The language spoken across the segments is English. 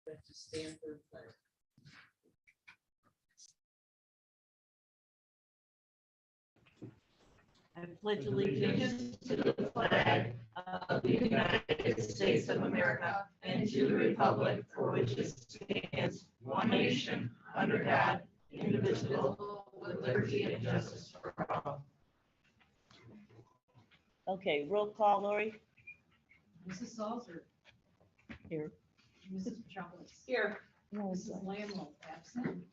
To stand for the pledge. I pledge allegiance to the flag of the United States of America and to the republic for which it stands, one nation, under God, indivisible, with liberty and justice for all. Okay, roll call, Lori. Mrs. Salzer. Here. Mrs. Petropoulos. Here. Mrs. Lamb, absent.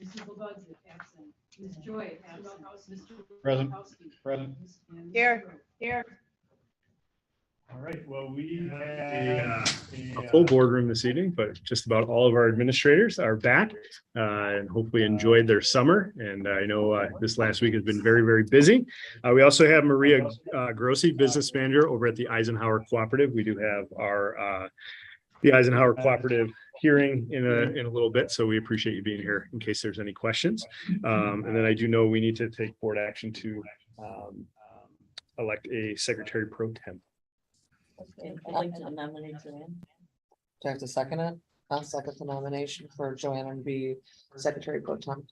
Mrs. Lebudsik, absent. Ms. Joy, absent. Mr. Present. Wojciechowski. Present. And Here. Mr. Here. All right, well, we have A full boardroom this evening, but just about all of our administrators are back and hopefully enjoyed their summer. And I know this last week has been very, very busy. We also have Maria Grossi, business manager over at the Eisenhower Cooperative. We do have our the Eisenhower Cooperative hearing in a little bit, so we appreciate you being here in case there's any questions. And then I do know we need to take board action to elect a secretary pro temp. Okay, I'd like to nominate Joanne. Do I have to second it? I'll second the nomination for Joanna to be secretary pro tem.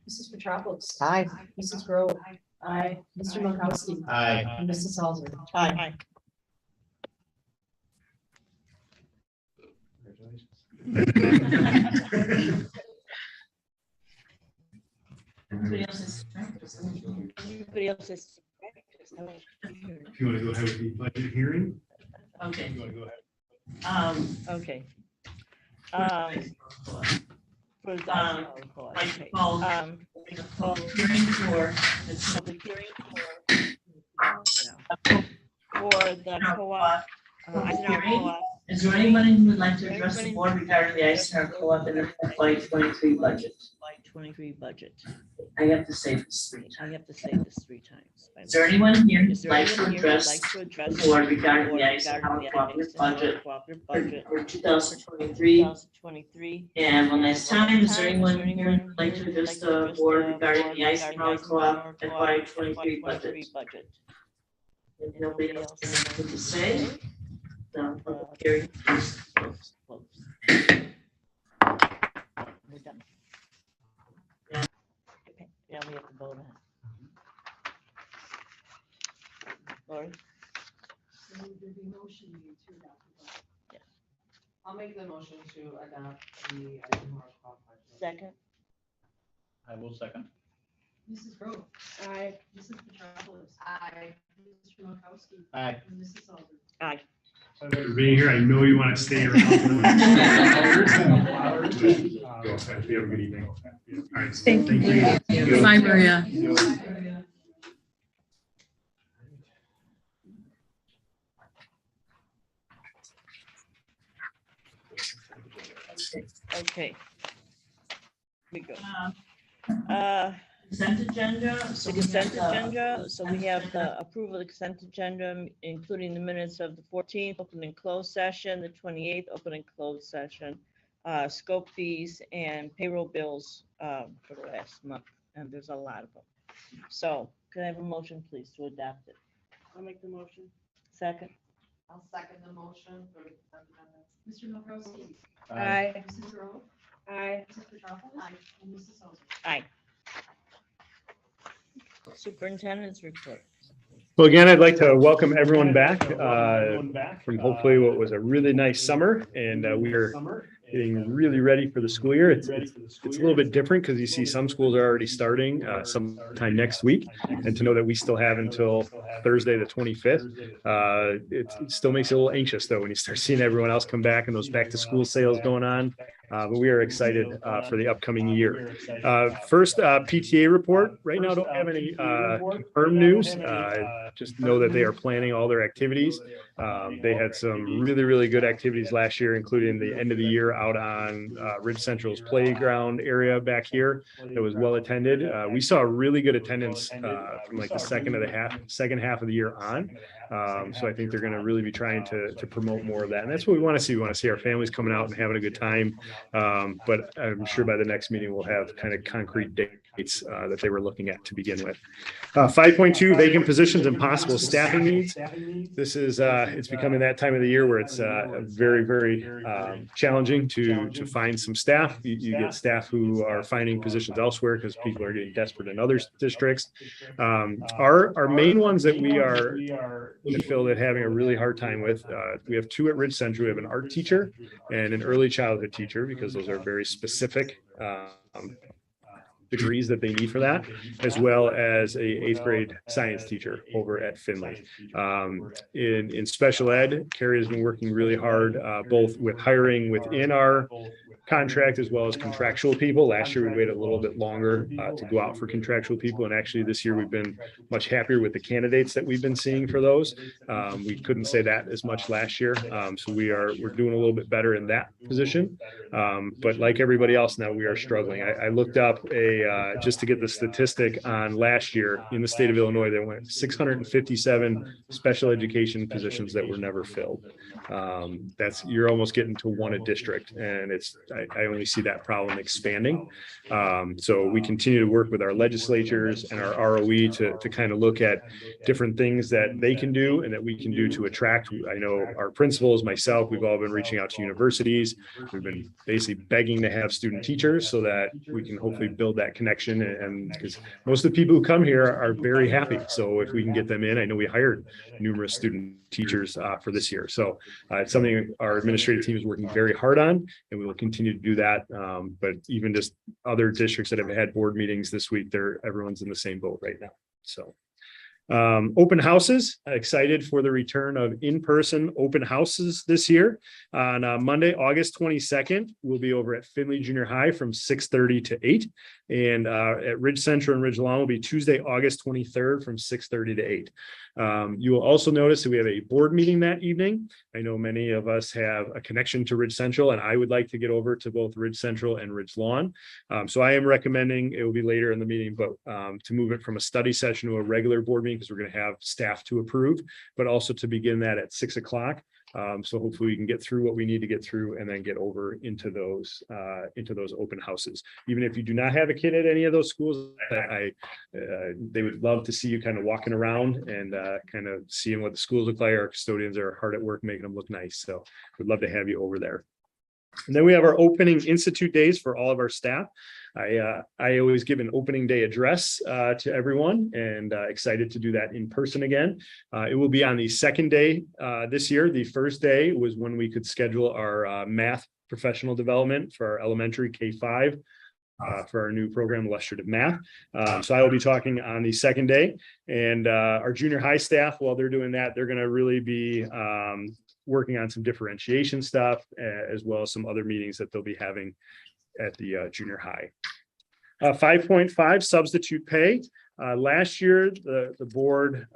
Mrs. Petropoulos. Aye. Mrs. Grove. Aye. Mr. Wojciechowski. Aye. And Mrs. Salzer. Aye. Everybody else is. Everybody else is. If you want to go ahead with the budget hearing. Okay. You want to go ahead? Okay. For the, Like okay. call, Public hearing for hearing for the co-op, Eisenhower co-op. Is there anybody who would like to address the board regarding the Eisenhower Co-op and the FY23 budget? FY23 budget. I have to say this three I times. have to say this 3 times. Is there anyone here Is who'd there like to anyone here who'd address like to address the board regarding board the Eisenhower Cooperative budget Cooperative budget for 2023? 2023? And one last time, is there anyone here who'd like to address the board regarding the Eisenhower Co-op FY23 budget? If nobody else has anything to say, the public hearing is closed. We're done. Okay, yeah, we have to vote on it. Lori? So would there be motion made to adopt the budget? Yes. I'll make the motion to adopt the Eisenhower Co-op budget. Second? I will second. Mrs. Grove. Aye. Mrs. Petropoulos. Aye. Mr. Wojciechowski. Aye. And Mrs. Salzer. Aye. For being here, I know you want to stay around. Go ahead. You have a good evening. All right. Thank you. Bye, Maria. Okay. We go. Consent agenda. So The we have consent the- agenda, so we have the approval of the consent agenda, including the minutes of the 14th, open and closed session, the 28th, open and closed session, scope fees and payroll bills for the last month, and there's a lot of them. So can I have a motion, please, to adopt it? I'll make the motion. Second? I'll second the motion for the consent agenda. Mr. Wojciechowski. Aye. Mrs. Grove. Aye. Mrs. Petropoulos. Aye. And Mrs. Salzer. Aye. Superintendent's report. Well, again, I'd like to welcome everyone back from hopefully what was a really nice summer, and we are getting really ready for the school year. It's a little bit different because you see some schools are already starting sometime next week, and to know that we still have until Thursday, the 25th, it still makes you a little anxious though when you start seeing everyone else come back and those back to school sales going on. But we are excited for the upcoming year. First, PTA report. Right now, don't have any confirmed news. Just know that they are planning all their activities. They had some really, really good activities last year, including the end of the year out on Ridge Central's playground area back here. That was well attended. We saw really good attendance from like the second half of the year on. So I think they're going to really be trying to promote more of that. And that's what we want to see. We want to see our families coming out and having a good time. But I'm sure by the next meeting, we'll have kind of concrete dates that they were looking at to begin with. 5.2 vacant positions and possible staffing needs. This is, it's becoming that time of the year where it's very challenging to find some staff. You get staff who are finding positions elsewhere because people are getting desperate in other districts. Our main ones that we are to fill that having a really hard time with, we have 2 at Ridge Central. We have an art teacher and an early childhood teacher because those are very specific degrees that they need for that, as well as a 8th grade science teacher over at Finley. In special ed, Carrie has been working really hard, both with hiring within our contract as well as contractual people. Last year, we waited a little bit longer to go out for contractual people. And actually this year, we've been much happier with the candidates that we've been seeing for those. We couldn't say that as much last year. So we're doing a little bit better in that position. But like everybody else now, we are struggling. I looked up just to get the statistic on last year in the state of Illinois, there went 657 special education positions that were never filled. You're almost getting to one a district, and I only see that problem expanding. So we continue to work with our legislatures and our ROE to kind of look at different things that they can do and that we can do to attract. I know our principals, myself, we've all been reaching out to universities. We've been basically begging to have student teachers so that we can hopefully build that connection. And because most of the people who come here are very happy. So if we can get them in, I know we hired numerous student teachers for this year. So it's something our administrative team is working very hard on, and we will continue to do that. But even just other districts that have had board meetings this week, everyone's in the same boat right now. So open houses, excited for the return of in-person open houses this year. On Monday, August 22nd, we'll be over at Finley Junior High from 6:30 to 8. And at Ridge Central and Ridge Lawn will be Tuesday, August 23rd from 6:30 to 8. You will also notice that we have a board meeting that evening. I know many of us have a connection to Ridge Central, and I would like to get over to both Ridge Central and Ridge Lawn. So I am recommending, it will be later in the meeting, but to move it from a study session to a regular board meeting, because we're going to have staff to approve, but also to begin that at 6 o'clock. So hopefully we can get through what we need to get through and then get over into those open houses. Even if you do not have a kid at any of those schools, they would love to see you kind of walking around and kind of seeing what the schools look like. Our custodians are hard at work making them look nice. So we'd love to have you over there. And then we have our opening institute days for all of our staff. I always give an opening day address to everyone, and excited to do that in person again. It will be on the second day this year. The first day was when we could schedule our math professional development for our elementary K-5 for our new program, Illustrative Math. So I will be talking on the second day, and our junior high staff, while they're doing that, they're going to really be working on some differentiation stuff, as well as some other meetings that they'll be having at the junior high. 5.5 substitute pay. Last year, the board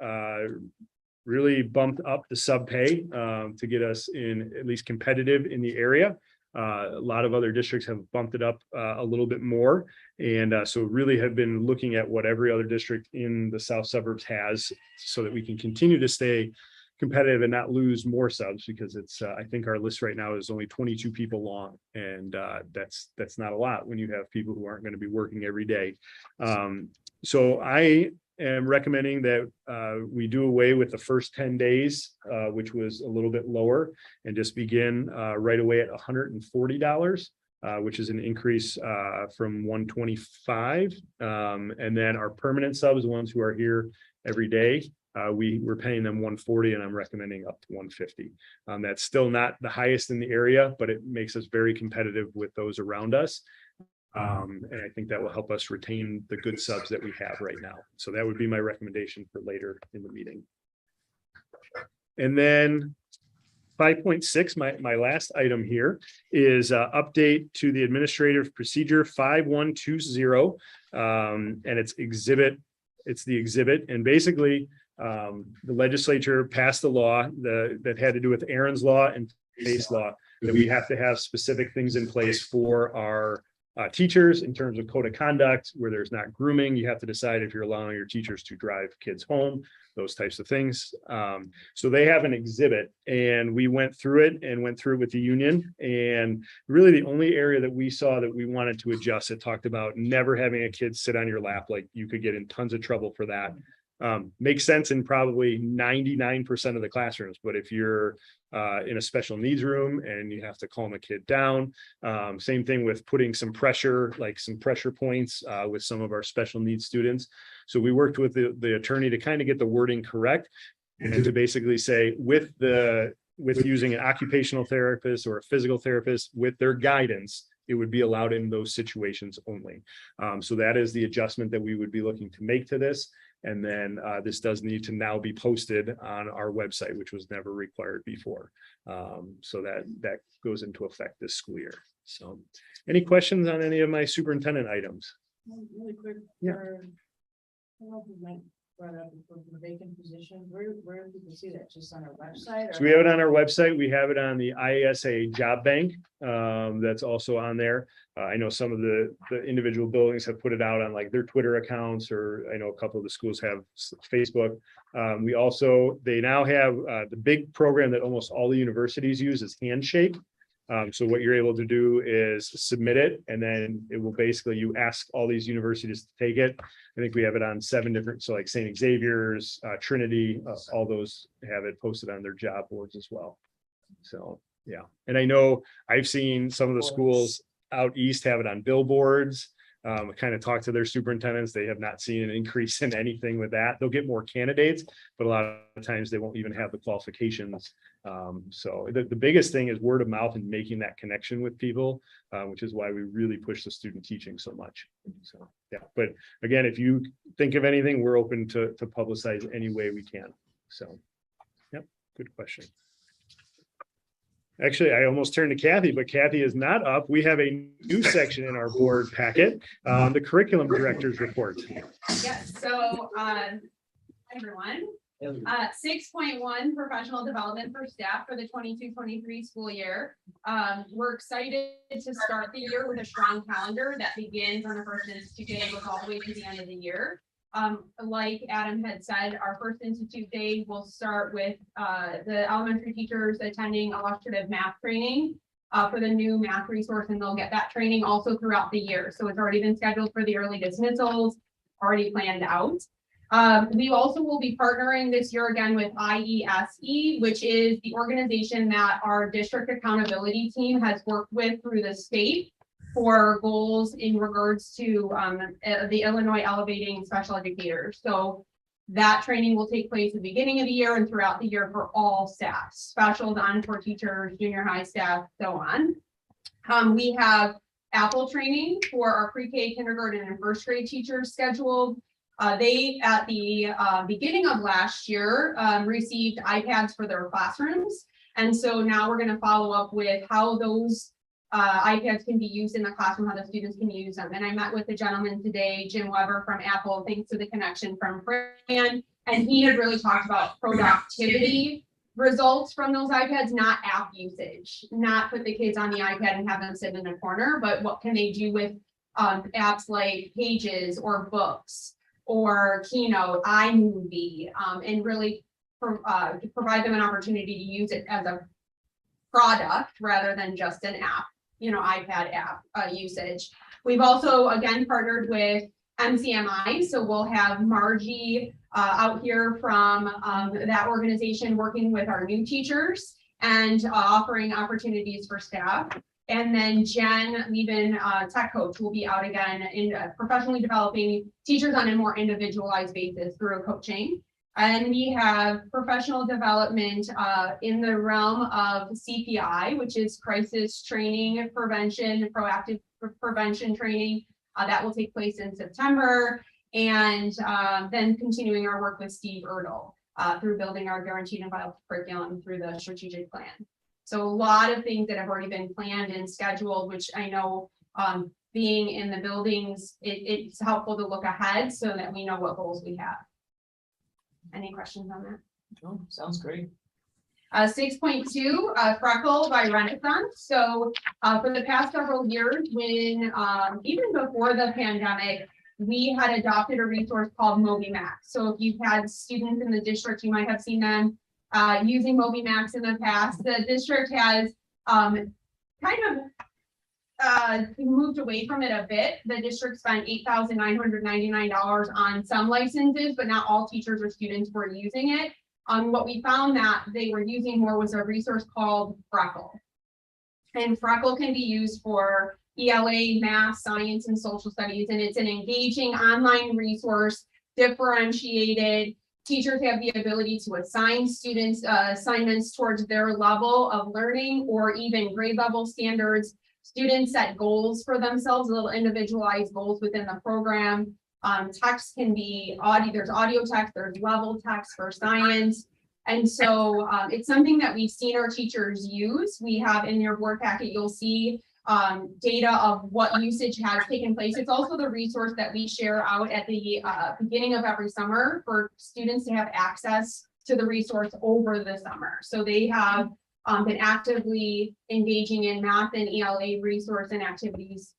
really bumped up the sub pay to get us in at least competitive in the area. A lot of other districts have bumped it up a little bit more. And so really have been looking at what every other district in the south suburbs has so that we can continue to stay competitive and not lose more subs, because it's I think our list right now is only 22 people long, and that's not a lot when you have people who aren't going to be working every day. So I am recommending that we do away with the first 10 days, which was a little bit lower, and just begin right away at $140. Which is an increase from $125. And then our permanent subs, the ones who are here every day, we're paying them $140, and I'm recommending up to $150. That's still not the highest in the area, but it makes us very competitive with those around us. And I think that will help us retain the good subs that we have right now. So that would be my recommendation for later in the meeting. And then 5.6, my last item here is update to the administrative procedure 5120. And it's the exhibit. And basically, the legislature passed a law that had to do with Aaron's Law and Pace Law, that we have to have specific things in place for our teachers in terms of code of conduct, where there's not grooming. You have to decide if you're allowing your teachers to drive kids home, those types of things. So they have an exhibit, and we went through it with the union. And really the only area that we saw that we wanted to adjust, it talked about never having a kid sit on your lap. Like, you could get in tons of trouble for that. Makes sense in probably 99% of the classrooms, but if you're in a special needs room and you have to calm a kid down, same thing with putting some pressure, like some pressure points with some of our special needs students. So we worked with the attorney to kind of get the wording correct, and to basically say with using an occupational therapist or a physical therapist with their guidance, it would be allowed in those situations only. So that is the adjustment that we would be looking to make to this. And then this does need to now be posted on our website, which was never required before. So that goes into effect this school year. So any questions on any of my superintendent items? Really quick. Yeah. I don't know if you might brought up the vacant position. Where do people see that? Just on our website? So we have it on our website. We have it on the IASA Job Bank. That's also on there. I know some of the individual buildings have put it out on like their Twitter accounts, or I know a couple of the schools have Facebook. They now have the big program that almost all the universities use is Handshake. So what you're able to do is submit it, and then it will basically, you ask all these universities to take it. I think we have it on 7 different, so like St. Xavier's, Trinity, all those have it posted on their job boards as well. So, yeah. And I know I've seen some of the schools out east have it on billboards. I kind of talked to their superintendents. They have not seen an increase in anything with that. They'll get more candidates, but a lot of times they won't even have the qualifications. So the biggest thing is word of mouth and making that connection with people, which is why we really push the student teaching so much. So, yeah, but again, if you think of anything, we're open to publicize any way we can. So, yep, good question. Actually, I almost turned to Kathy, but Kathy is not up. We have a new section in our board packet, the curriculum director's report. Yes, so, everyone, 6.1 professional development for staff for the 22-23 school year. We're excited to start the year with a strong calendar that begins on the first Institute Day and goes all the way to the end of the year. Like Adam had said, our first Institute Day will start with the elementary teachers attending illustrative math training for the new math resource, and they'll get that training also throughout the year. So it's already been scheduled for the early dismissals, already planned out. We also will be partnering this year again with IESE, which is the organization that our district accountability team has worked with through the state for goals in regards to the Illinois Elevating Special Educators. So that training will take place at the beginning of the year and throughout the year for all staff, specials, encore teachers, junior high staff, so on. We have Apple training for our pre-K, kindergarten, and first grade teachers scheduled. They, at the beginning of last year, received iPads for their classrooms. And so now we're going to follow up with how those iPads can be used in the classroom, how the students can use them. And I met with the gentleman today, Jim Weber from Apple, thanks to the connection from Fran, and he had really talked about productivity results from those iPads, not app usage, not put the kids on the iPad and have them sit in a corner, but what can they do with apps like Pages or Books or Keynote, iMovie, and really provide them an opportunity to use it as a product rather than just an app, iPad app usage. We've also, again, partnered with MCMI. So we'll have Margie out here from that organization working with our new teachers and offering opportunities for staff. And then Jen Lieben, tech coach, will be out again in professionally developing teachers on a more individualized basis through coaching. And we have professional development in the realm of CPI, which is crisis training, prevention, proactive prevention training. That will take place in September. And then continuing our work with Steve Erdl through building our guaranteed and vital curriculum through the strategic plan. So a lot of things that have already been planned and scheduled, which I know being in the buildings, it's helpful to look ahead so that we know what goals we have. Any questions on that? Oh, sounds great. 6.2, Freckle by Renaissance. So for the past several years, when even before the pandemic, we had adopted a resource called MobyMax. So if you've had students in the district, you might have seen them using MobyMax in the past. The district has kind of moved away from it a bit. The district spent $8,999 on some licenses, but not all teachers or students were using it. What we found that they were using more was a resource called Freckle. And Freckle can be used for ELA, math, science, and social studies, and it's an engaging online resource, differentiated. Teachers have the ability to assign students assignments towards their level of learning or even grade level standards. Students set goals for themselves, little individualized goals within the program. Text can be audio, there's audio text, there's level text for science. And so it's something that we've seen our teachers use. We have in your board packet, you'll see data of what usage has taken place. It's also the resource that we share out at the beginning of every summer for students to have access to the resource over the summer. So they have been actively engaging in math and ELA resource and activities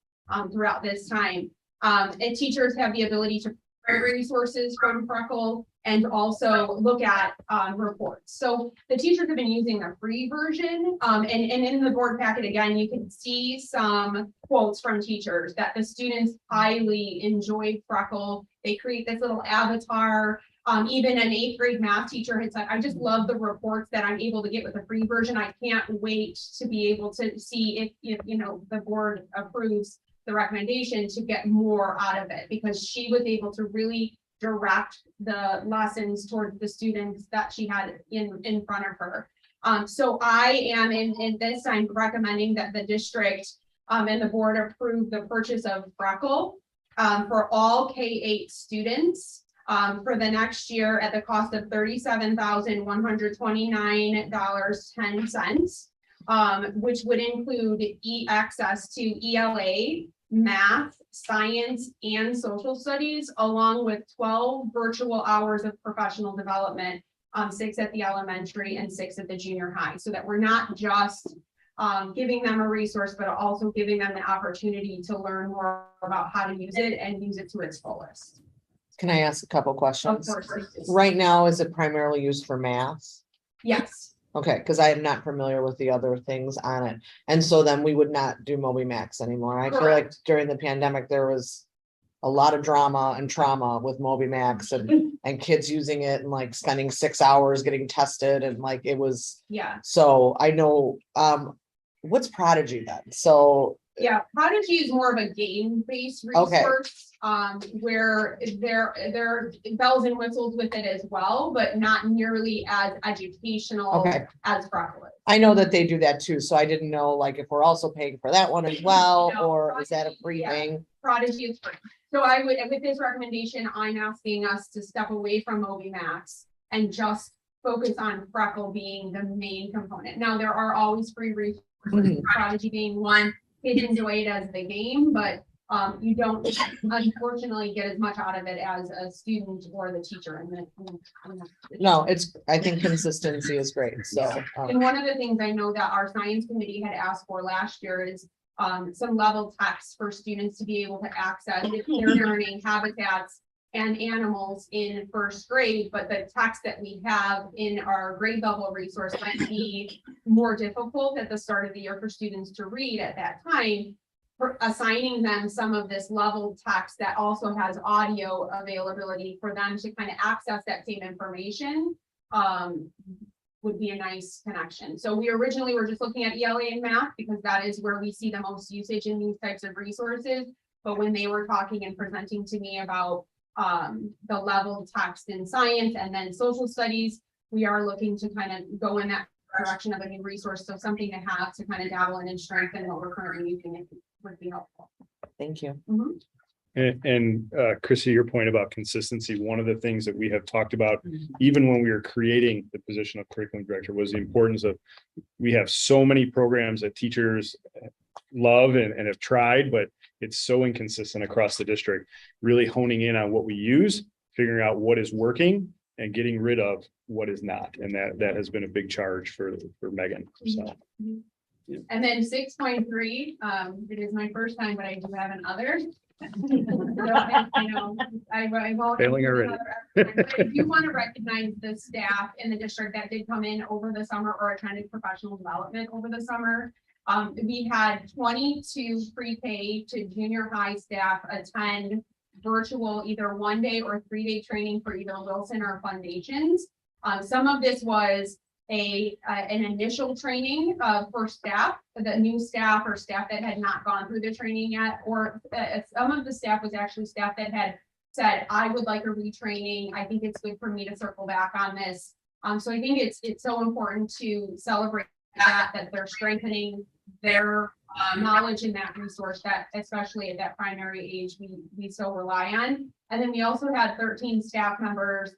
throughout this time. And teachers have the ability to prepare resources from Freckle and also look at reports. So the teachers have been using the free version. And in the board packet, again, you can see some quotes from teachers that the students highly enjoy Freckle. They create this little avatar. Even an 8th grade math teacher had said, I just love the reports that I'm able to get with the free version. I can't wait to be able to see if you know, the board approves the recommendation to get more out of it, because she was able to really direct the lessons towards the students that she had in front of her. So I am in this, I'm recommending that the district and the board approve the purchase of Freckle for all K-8 students for the next year at the cost of $37,129.10, which would include access to ELA, math, science, and social studies, along with 12 virtual hours of professional development, 6 at the elementary and 6 at the junior high, so that we're not just giving them a resource, but also giving them the opportunity to learn more about how to use it and use it to its fullest. Can I ask a couple Of questions? course. Right now, is it primarily used for math? Yes. Okay, because I am not familiar with the other things on it. And so then we would not do MobyMax anymore. I feel like during the pandemic, there was a lot of drama and trauma with MobyMax and kids using it and like spending 6 hours getting tested and like it was. Yeah. So I know, what's Prodigy then? So. Yeah, Prodigy is more of a game-based resource, where there are bells and whistles with it as well, but not nearly as educational as Freckle is. I know that they do that too, so I didn't know like if we're also paying for that one as well, No, or is that a free thing? Prodigy is free. So I would, with this recommendation, I'm asking us to step away from MobyMax and just focus on Freckle being the main component. Now, there are always free resources, Prodigy being one. Kids enjoy it as the game, but you don't unfortunately get as much out of it as a student or the teacher. No, I think consistency is great, so. And one of the things I know that our science committee had asked for last year is some level text for students to be able to access if they're learning habitats and animals in 1st grade, but the text that we have in our grade level resource might be more difficult at the start of the year for students to read at that time. For assigning them some of this level text that also has audio availability for them to kind of access that same information would be a nice connection. So we originally were just looking at ELA and math because that is where we see the most usage in these types of resources. But when they were talking and presenting to me about the level text in science and then social studies, we are looking to kind of go in that direction of a new resource. So something to have to kind of dabble in and strengthen what we're currently using it would be helpful. Thank you. And Chrissy, your point about consistency, one of the things that we have talked about, even when we were creating the position of curriculum director, was the importance of, we have so many programs that teachers love and have tried, but it's so inconsistent across the district. Really honing in on what we use, figuring out what is working, and getting rid of what is not. And that has been a big charge for Megan. So And then 6.3, it is my first time, but I do have an other. I know, I won't. Failing already. I do want to recognize the staff in the district that did come in over the summer or attended professional development over the summer. We had 22 pre-K to junior high staff attend virtual either 1 day or 3 day training for either Wilson or Foundations. Some of this was an initial training for staff, the new staff or staff that had not gone through the training yet, or some of the staff was actually staff that had said, I would like a retraining. I think it's good for me to circle back on this. So I think it's so important to celebrate that they're strengthening their knowledge in that resource that, especially at that primary age, we so rely on. And then we also had 13 staff members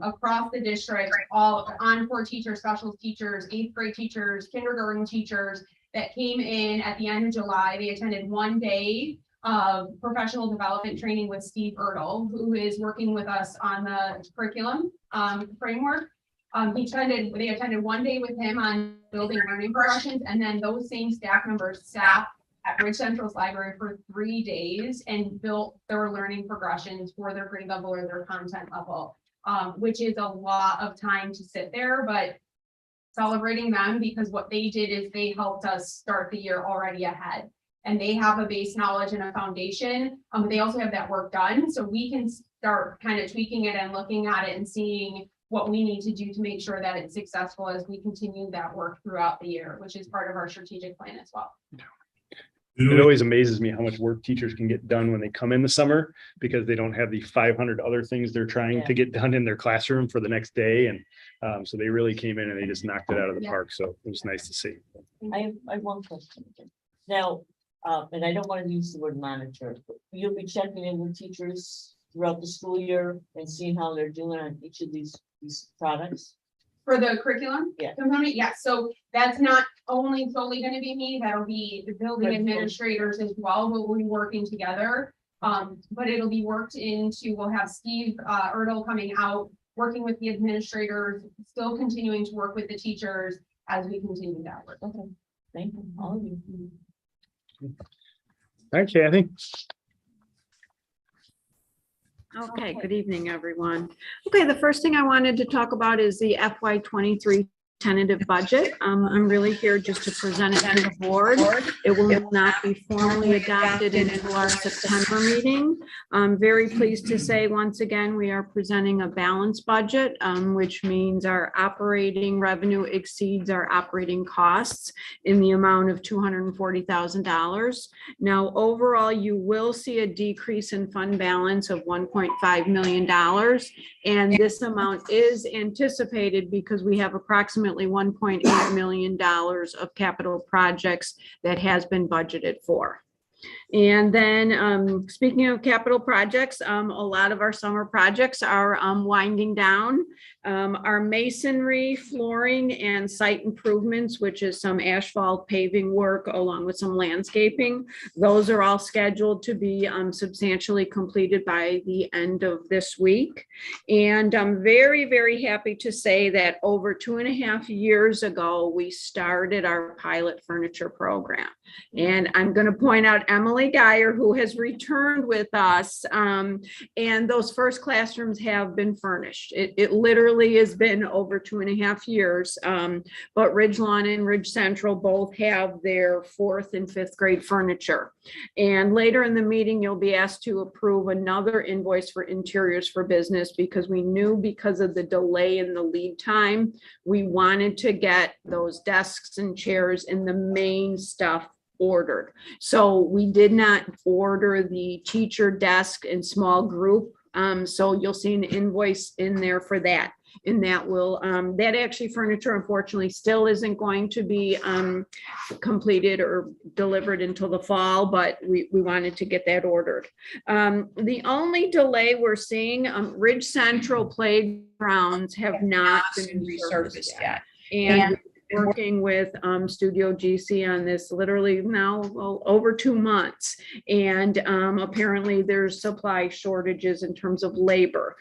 across the district, all encore teachers, special teachers, 8th grade teachers, kindergarten teachers that came in at the end of July. They attended 1 day of professional development training with Steve Ertl, who is working with us on the curriculum framework. They attended 1 day with him on building learning progressions, and then those same staff members sat at Ridge Central's library for 3 days and built their learning progressions for their grade level or their content level. Which is a lot of time to sit there, but celebrating them because what they did is they helped us start the year already ahead. And they have a base knowledge and a foundation. They also have that work done. So we can start kind of tweaking it and looking at it and seeing what we need to do to make sure that it's successful as we continue that work throughout the year, which is part of our strategic plan as well. it always amazes me how much work teachers can get done when they come in the summer because they don't have the 500 other things they're trying to get done in their classroom for the next day. And so they really came in and they just knocked it out of the park. So it was nice to see. I have one question. Now, and I don't want to use the word monitor, but you'll be checking in with teachers throughout the school year and seeing how they're doing on each of these products? For the curriculum Yeah. component, yeah, so that's not only solely gonna be me, that'll be the building administrators as well, who will be working together. But it'll be worked into, we'll have Steve Ertl coming out, working with the administrators, still continuing to work with the teachers as we continue that work. Okay, thank you, all of you. Thanks, Kathy. Okay, good evening, everyone. Okay, the first thing I wanted to talk about is the FY23 tentative budget. I'm really here just to present it to the board. It will not be formally adopted until our September meeting. I'm very pleased to say, once again, we are presenting a balanced budget, which means our operating revenue exceeds our operating costs in the amount of $240,000. Now, overall, you will see a decrease in fund balance of $1.5 million. And this amount is anticipated because we have approximately $1.8 million of capital projects that has been budgeted for. And then speaking of capital projects, a lot of our summer projects are winding down. Our masonry, flooring, and site improvements, which is some asphalt paving work along with some landscaping, those are all scheduled to be substantially completed by the end of this week. And I'm very, very happy to say that over 2.5 years ago, we started our pilot furniture program. And I'm going to point out Emily Geyer, who has returned with us. And those first classrooms have been furnished. It literally has been over 2.5 years. But Ridgelawn and Ridge Central both have their 4th and 5th grade furniture. And later in the meeting, you'll be asked to approve another invoice for Interiors for Business because we knew because of the delay in the lead time, we wanted to get those desks and chairs and the main stuff ordered. So we did not order the teacher desk and small group. So you'll see an invoice in there for that. And that will, that actually furniture unfortunately still isn't going to be completed or delivered until the fall, but we wanted to get that ordered. The only delay we're seeing, Ridge Central playgrounds have not been resurfaced yet. And working with Studio GC on this literally now over 2 months. And apparently there's supply shortages in terms of labor.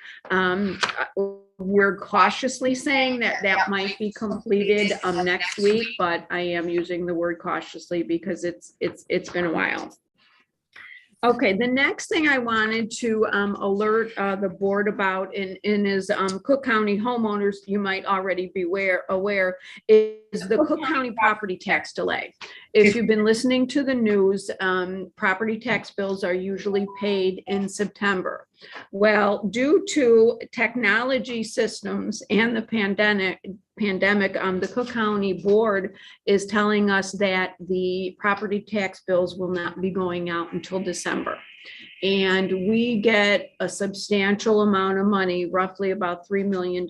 we're cautiously saying that that might be completed next week, but I am using the word cautiously because it's been a while. Okay, the next thing I wanted to alert the board about is Cook County homeowners, you might already be aware, is the Cook County property tax delay. If you've been listening to the news, property tax bills are usually paid in September. Well, due to technology systems and the pandemic, the Cook County Board is telling us that the property tax bills will not be going out until December. And we get a substantial amount of money, roughly about $3 million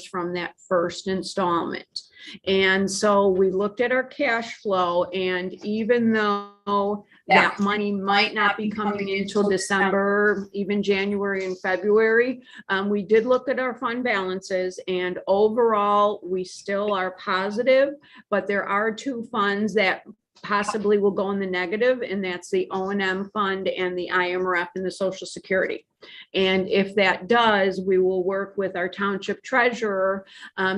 from that first installment. And so we looked at our cash flow, and even though that money might not be coming in until December, even January and February, we did look at our fund balances, and overall, we still are positive, but there are two funds that possibly will go in the negative, and that's the O&M fund and the IMRF and the Social Security. And if that does, we will work with our township treasurer.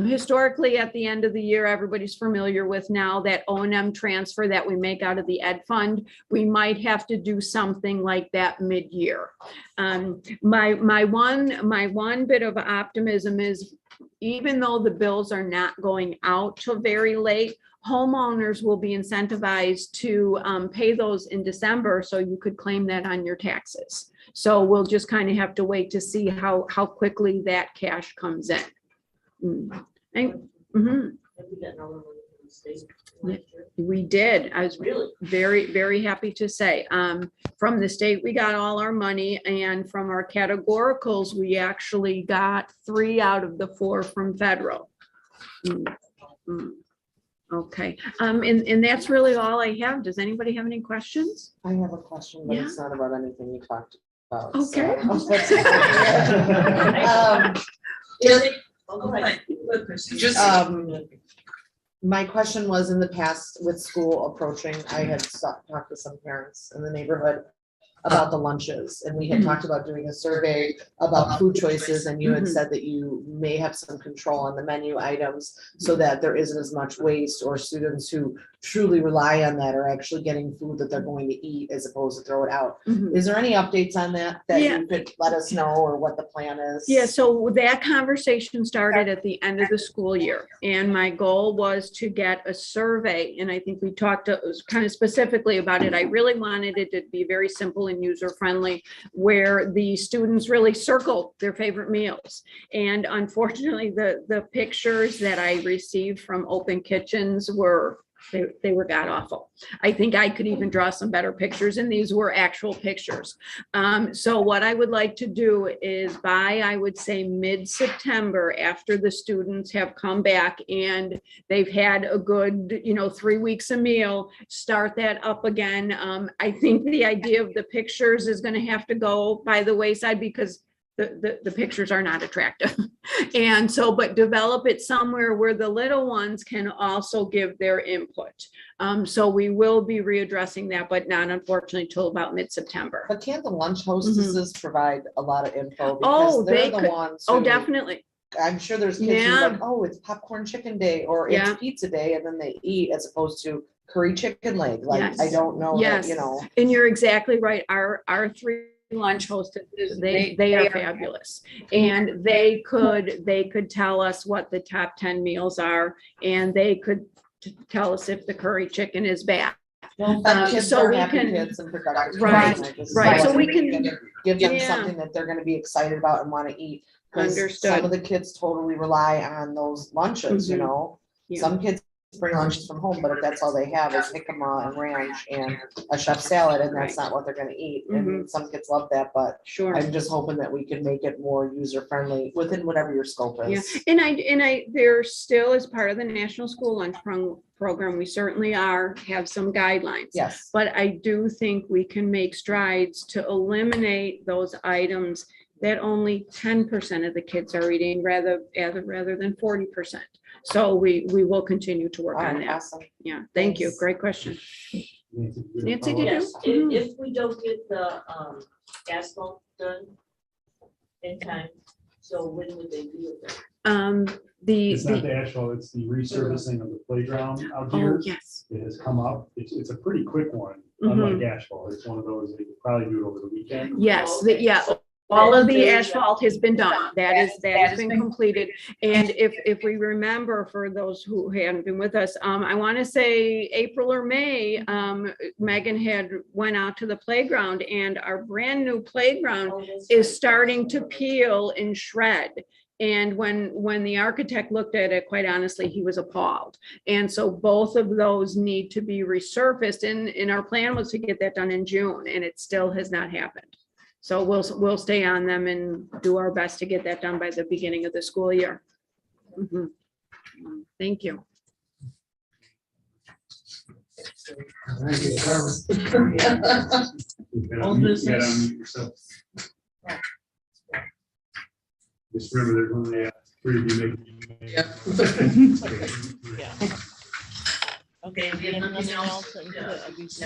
Historically, at the end of the year, everybody's familiar with now that O&M transfer that we make out of the ed fund. We might have to do something like that mid-year. My one bit of optimism is, even though the bills are not going out till very late, homeowners will be incentivized to pay those in December, so you could claim that on your taxes. So we'll just kind of have to wait to see how quickly that cash comes in. We did. I was very, very happy to say. From the state, we got all our money, and from our categoricals, we actually got 3 out of the 4 from federal. Okay, and that's really all I have. Does anybody have any questions? I have a question, but it's not about anything you talked about. Okay. My question was, in the past with school approaching, I had talked to some parents in the neighborhood about the lunches, and we had talked about doing a survey about food choices, and you had said that you may have some control on the menu items so that there isn't as much waste, or students who truly rely on that are actually getting food that they're going to eat as opposed to throw it out. Is there any updates on that you could let us know, or what the plan is? Yeah, so that conversation started at the end of the school year, and my goal was to get a survey, and I think we talked kind of specifically about it. I really wanted it to be very simple and user-friendly, where the students really circled their favorite meals. And unfortunately, the pictures that I received from Open Kitchens were they were god awful. I think I could even draw some better pictures, and these were actual pictures. So what I would like to do is, by, I would say, mid-September, after the students have come back and they've had a good, 3 weeks a meal, start that up again. I think the idea of the pictures is going to have to go by the wayside, because the pictures are not attractive. And so, but develop it somewhere where the little ones can also give their input. So we will be readdressing that, but not unfortunately till about mid-September. But can't the lunch hostesses provide a lot of info? Oh, Because they're the ones Oh, who- definitely. I'm sure there's kids who are Yeah. like, oh, it's popcorn chicken day, or Yeah. it's pizza day, and then they eat, as opposed to curry chicken leg. Like, Yes. I don't know that, Yes. And you're exactly right. Our 3 lunch hostesses, they are fabulous. And they could tell us what the top 10 meals are, and they could tell us if the curry chicken is bad. Well, but kids so are we happy can- kids and productive. Right, kids, and I just right. feel So like we can- give them Yeah. something that they're gonna be excited about and wanna eat. 'Cause Understood. Some of the kids totally rely on those lunches, you Mhm. know? Yeah. Some kids bring lunches from home, but if that's all they have is jicama and ranch and a chef salad, and that's not what they're gonna eat. And some kids love that, but Sure. I'm just hoping that we can make it more user-friendly within whatever your scope Yeah, is. and there still is part of the National School Lunch Program. We certainly have some guidelines. Yes. But I do think we can make strides to eliminate those items that only 10% of the kids are eating, rather than 40%. So we will continue to work All on right, that. awesome. Yeah, thank you. Thanks. Great question. Nancy, did you? Yes, Mhm. if we don't get the asphalt done in time, So when would they do it? It's not the, the asphalt, it's the resurfacing of the playground out oh, here. yes. It has come up. It's a pretty quick one, Mhm. unlike asphalt. It's one of those that you could probably do it over the weekend. Yes, yeah, all of the asphalt has been done. That has been completed. And if we remember, for those who hadn't been with us, I want to say April or May, Megan had went out to the playground, and our brand new playground is starting to peel and shred. And when the architect looked at it, quite honestly, he was appalled. And so both of those need to be resurfaced, and our plan was to get that done in June, and it still has not happened. So we'll stay on them and do our best to get that done by the beginning of the school year. Mhm. Thank you. Old business. Just remember, there's only three of you Yeah. Okay, we have nothing else until these,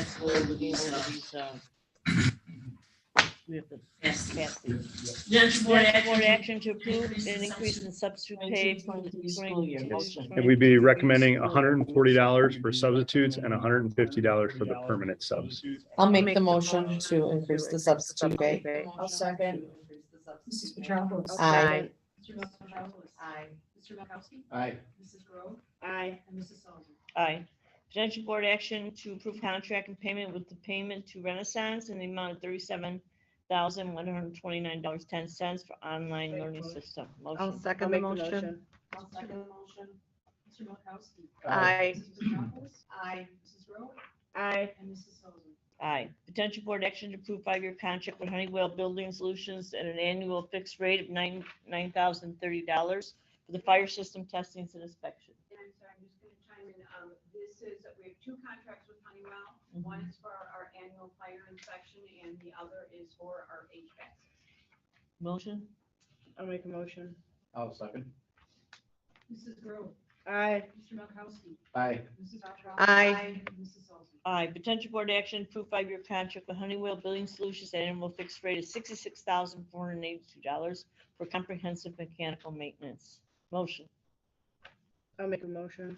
we have to pass these. Potential board Board action. action to approve an increase in substitute pay for the School year. 22. And we'd be recommending $140 for substitutes and $150 for the permanent subs. I'll make the motion to increase the substitute pay. I'll second. Mrs. Petropoulos. Aye. Mr. Petropoulos. Aye. Mr. Minkowski. Aye. Mrs. Grove. Aye. And Mrs. Sullivan. Aye. Potential board action to approve contract and payment with the payment to Renaissance in the amount of $37,129.10 for online learning system. Motion. second the motion. I'll second the motion. Mr. Minkowski. Aye. Mrs. Petropoulos. Aye. Mrs. Grove. Aye. And Mrs. Sullivan. Aye. Potential board action to approve 5-year contract with Honeywell Building Solutions at an annual fixed rate of $9,030 for the fire system testings and inspection. And I'm sorry, I'm just gonna chime in, this is, we have two contracts with Honeywell. One is for our annual fire inspection and the other is for our HVAC. Motion? I'll make a motion. I'll second. Mrs. Grove. Aye. Mr. Minkowski. Aye. Mrs. Petropoulos. Aye. And Mrs. Sullivan. Aye. Potential board action, approve 5-year contract with Honeywell Building Solutions at annual fixed rate of $66,482 for comprehensive mechanical maintenance. Motion. I'll make a motion.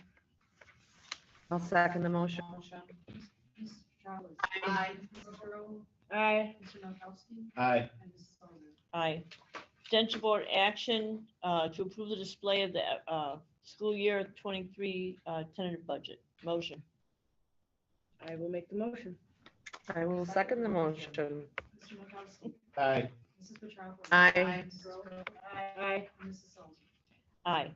I'll second the motion. Mrs. Petropoulos. Aye. Mrs. Grove. Aye. Mr. Minkowski. Aye. And Mrs. Sullivan. Aye. Potential board action to approve the display of the school year 23 tentative budget. Motion. I will make the motion. I will second the motion. Mr. Minkowski. Aye. Mrs. Petropoulos. Aye. Mrs. Grove. Aye. And Mrs. Sullivan. Aye.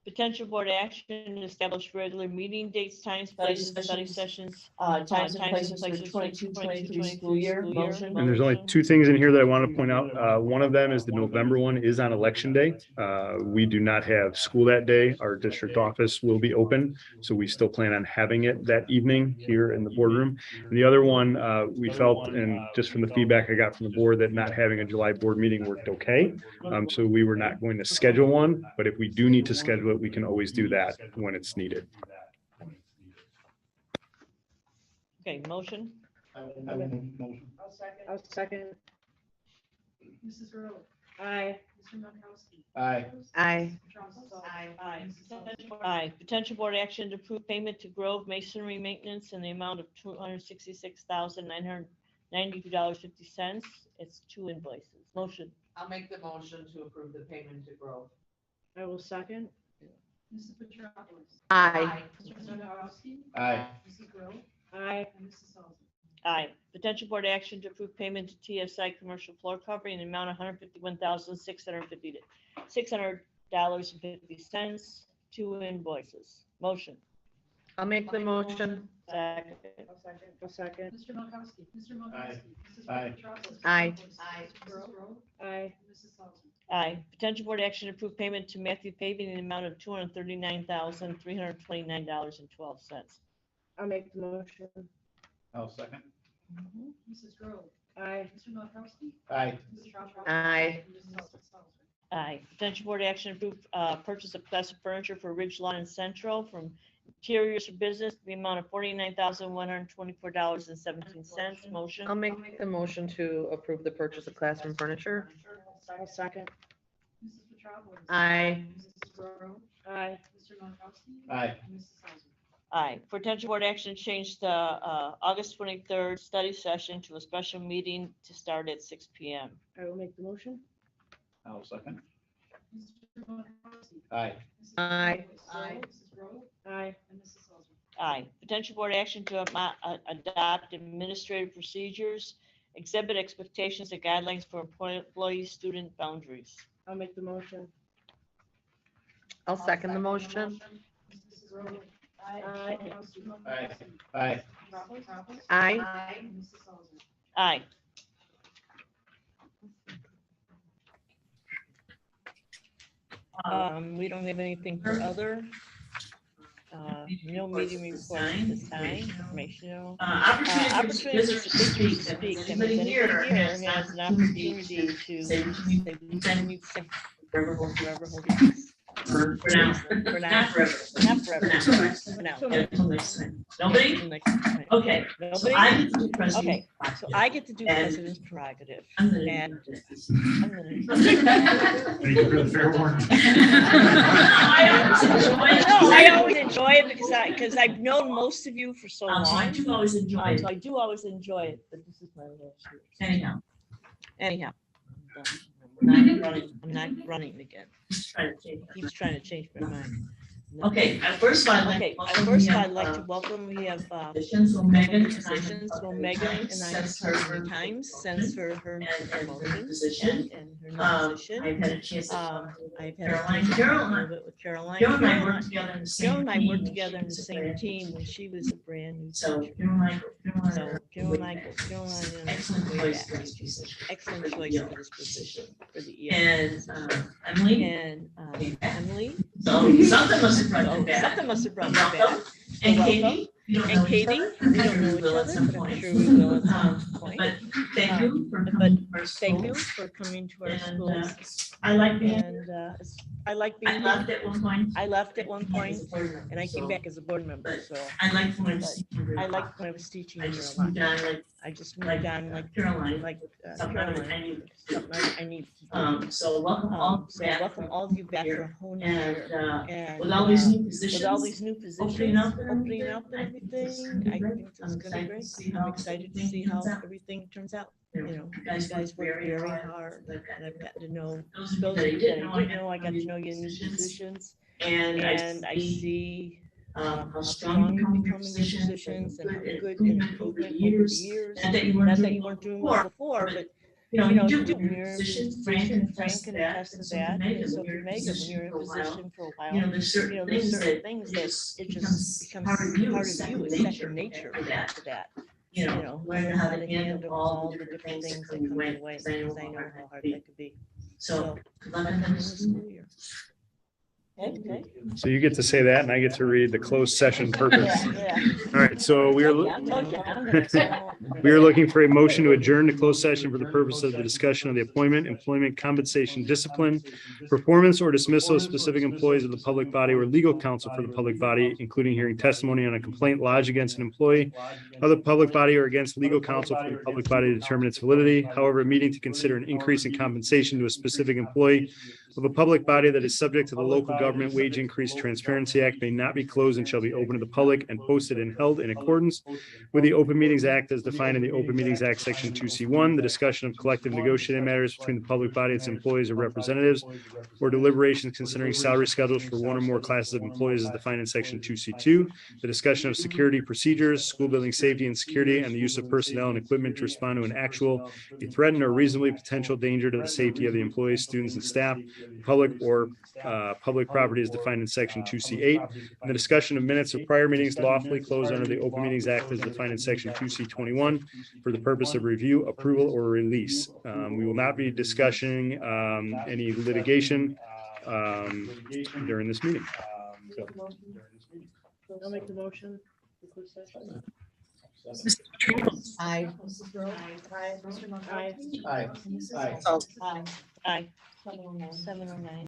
Potential board action to establish regular meeting dates, times, places, study sessions. Times and places for 22-23 school year. Motion. And there's only two things in here that I want to point out. One of them is the November one is on election day. We do not have school that day. Our district office will be open, so we still plan on having it that evening here in the boardroom. And the other one, we felt, and just from the feedback I got from the board, that not having a July board meeting worked okay. So we were not going to schedule one, but if we do need to schedule it, we can always do that when it's needed. Okay, motion. I'll second. Mrs. Grove. Aye. Mr. Minkowski. Aye. Aye. Petropoulos. Aye. Mrs. Sullivan. Aye. Potential board action to approve payment to Grove Masonry Maintenance in the amount of $266,992.50. It's 2 invoices. Motion. I'll make the motion to approve the payment to Grove. I will second. Mrs. Petropoulos. Aye. Mr. Minkowski. Aye. Mrs. Grove. Aye. And Mrs. Sullivan. Aye. Potential board action to approve payment to TSI Commercial Floor Covering in the amount of $651,650.50. 2 invoices. Motion. I'll make the motion. Second. I'll second. Mr. Minkowski. Mr. Minkowski. Mrs. Aye. Petropoulos. Aye. Aye. Mrs. Grove. Aye. And Mrs. Sullivan. Aye. Potential board action to approve payment to Matthew Paving in the amount of $239,329.12. I'll make the motion. I'll second. Mrs. Grove. Aye. Mr. Minkowski. Aye. Mrs. Petropoulos. Aye. And Mrs. Sullivan. Aye. Potential board action to approve purchase of classic furniture for Ridge Lawn and Central from Interiors for Business, the amount of $49,124.17. Motion. I'll make the motion to approve the purchase of classroom furniture. I'll second. Mrs. Petropoulos. Aye. Mrs. Grow. Aye. Mr. Michaelozzi. Aye. And Mrs. Hauser. Aye. For potential board action, change the August 23rd study session to a special meeting to start at 6 PM. I will make the motion. I'll second. Mr. Michaelozzi. Aye. Mrs. Aye. Petropoulos. Aye. Mrs. Grow. Aye. And Mrs. Hauser. Aye. Potential board action to adopt administrative procedures, exhibit expectations and guidelines for employee-student boundaries. I'll make the motion. I'll second the motion. Mrs. Grow. Aye. Mr. Michaelozzi. Aye. Aye. Petropoulos. Aye. And Mrs. Hauser. Aye. We don't have anything for other. No meeting report at this time, informational. Opportunity to speak. And if anybody here has an opportunity to say, forever hold your peace. For now. For now. Not forever. Not forever. For now. Yeah, until next time. Nobody? Until next time. Okay. So Nobody? I get to do president. Okay, so I get to do And- president's prerogative. I'm gonna. And- I'm I'm gonna- Thank you for the fair warning. I always enjoy it. No, I always enjoy it because I've known most of you for so So I long. do always enjoy it. So I do always enjoy it, but this is my last year. Anyhow, Anyhow. I'm not running. I'm not running again. Just trying to change that. He's trying to change my mind. No. Okay, first of all, I'd like. Okay, to welcome first the, I'd like to welcome, we have Positions, so Megan. positions, so Megan and I have heard times since for her And her promotion position. and her new position. I've had a chance to. I've had Caroline. a chance to Caroline. talk a little bit with Caroline. Joe and I Caroline- worked together in the same Joe and I team. worked together in the She was a same brand team new when she was a brand new So, teacher. Joe and I, So Joe and I, and excellent way choice back. for this position. Excellent choice for this position, for the EM. And, Emily, And Emily, so something must have brought so you back. something must have brought me back. Welcome. And Welcome. Katie, you don't know And each Katie, other. we don't know We each will at other, some but I'm point. sure we will at some point. But thank you for But coming to our Thank school. you for coming to our And, schools. I like being, And I like I being, left at one point. I left at one point as a board member, and I came so back as a board member, so I liked when I was teaching. very I well. liked when I was teaching I here just a lot. moved on like I just moved on like Caroline. Something I Caroline. knew. Something I need to do. So welcome all So back. welcome all of you back for a whole new year. And, And with all these new with positions. all these new positions, opening up and opening everything, up and I think this is everything, gonna I be great. think I'm it's gonna be excited to great. see I'm how excited to everything see how turns out. everything turns out. You You know, know, you guys work work very hard, Like and I've gotten to know those those that I that didn't I didn't know, I got to know you in new positions. And And I see how strong you become in positions and how and good good an improvement over the improvement over the years. years. And that you Not weren't that doing you weren't doing well before, but you know, you know, you do when in you're in positions, Frank Frank can attest to that, and so and Megan, so when for you're in Megan, when you're in for a while, position for a while. you know, there's certain You know, there's things certain that things it that just it just becomes part of you, it's second nature for that. to that. You You know, know, learn how to handle all the different things that come your way, because because I know how how hard be. that could be. So, good luck luck in in the the school. school year. Okay. So you get to say that and I get to read the closed session purpose. Yeah. All right, so we are. I told you, I'm gonna say no. We are looking for a motion to adjourn to closed session for the purpose of the discussion of the appointment, employment, compensation, discipline, performance, or dismissal of specific employees of the public body or legal counsel for the public body, including hearing testimony on a complaint lodged against an employee of the public body or against legal counsel for the public body to determine its validity. However, a meeting to consider an increase in compensation to a specific employee of a public body that is subject to the Local Government Wage Increase Transparency Act may not be closed and shall be open to the public and posted and held in accordance with the Open Meetings Act as defined in the Open Meetings Act, Section 2C1, the discussion of collective negotiating matters between the public body, its employees or representatives, or deliberations considering salary schedules for one or more classes of employees as defined in Section 2C2, the discussion of security procedures, school building safety and security, and the use of personnel and equipment to respond to an actual, a threatened, or reasonably potential danger to the safety of the employees, students, and staff, public or public property is defined in Section 2C8, and the discussion of minutes of prior meetings lawfully closed under the Open Meetings Act as defined in Section 2C21 for the purpose of review, approval, or release. We will not be discussing any litigation during this meeting. I'll make the motion. for closed session. Aye. Mrs. Grow. Aye. Mr. Aye. Michaelozzi. Aye. Mrs. Aye. Hauser. Aye. 7:09.